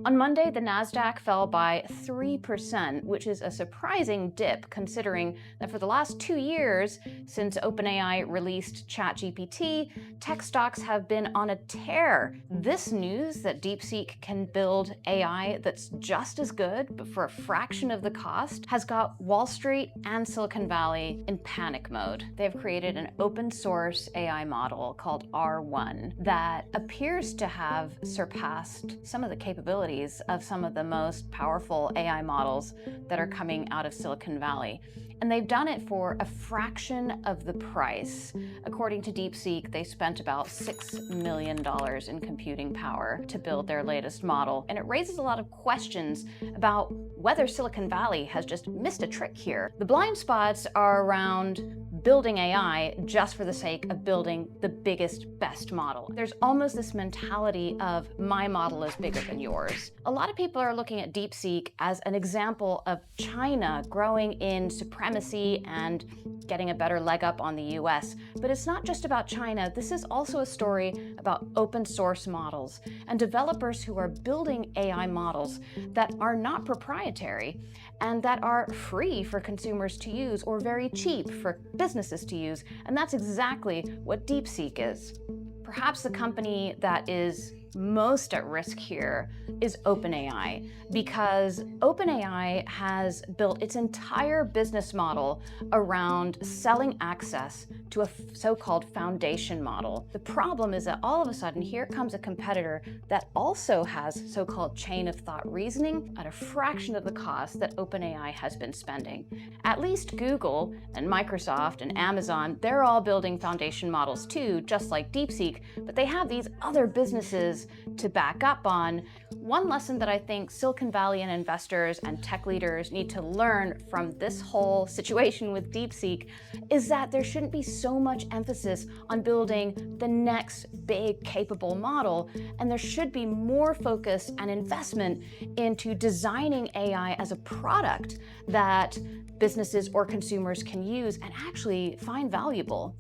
On Monday, the Nasdaq fell by 3%, which is a surprising dip considering that for the last 2 years, since OpenAI released ChatGPT, tech stocks have been on a tear. This news that DeepSeek can build AI that's just as good, but for a fraction of the cost, has got Wall Street and Silicon Valley in panic mode. They've created an open source AI model called R1 that appears to have surpassed some of the capabilities of some of the most powerful AI models that are coming out of Silicon Valley. And they've done it for a fraction of the price. According to DeepSeek, they spent about $6 million in computing power to build their latest model. And it raises a lot of questions about whether Silicon Valley has just missed a trick here. The blind spots are around building AI just for the sake of building the biggest, best model. There's almost this mentality of my model is bigger than yours. A lot of people are looking at DeepSeek as an example of China growing in supremacy and getting a better leg up on the US. But it's not just about China. This is also a story about open source models and developers who are building AI models that are not proprietary and that are free for consumers to use or very cheap for businesses to use. And that's exactly what DeepSeek is. Perhaps the company that is most at risk here is OpenAI, because OpenAI has built its entire business model around selling access to a so-called foundation model. The problem is that all of a sudden here comes a competitor that also has so-called chain of thought reasoning at a fraction of the cost that OpenAI has been spending. At least Google and Microsoft and Amazon, they're all building foundation models too, just like DeepSeek, but they have these other businesses to back up on. One lesson that I think Silicon Valley and investors and tech leaders need to learn from this whole situation with DeepSeek is that there shouldn't be so much emphasis on building the next big capable model, and there should be more focus and investment into designing AI as a product that businesses or consumers can use and actually find valuable.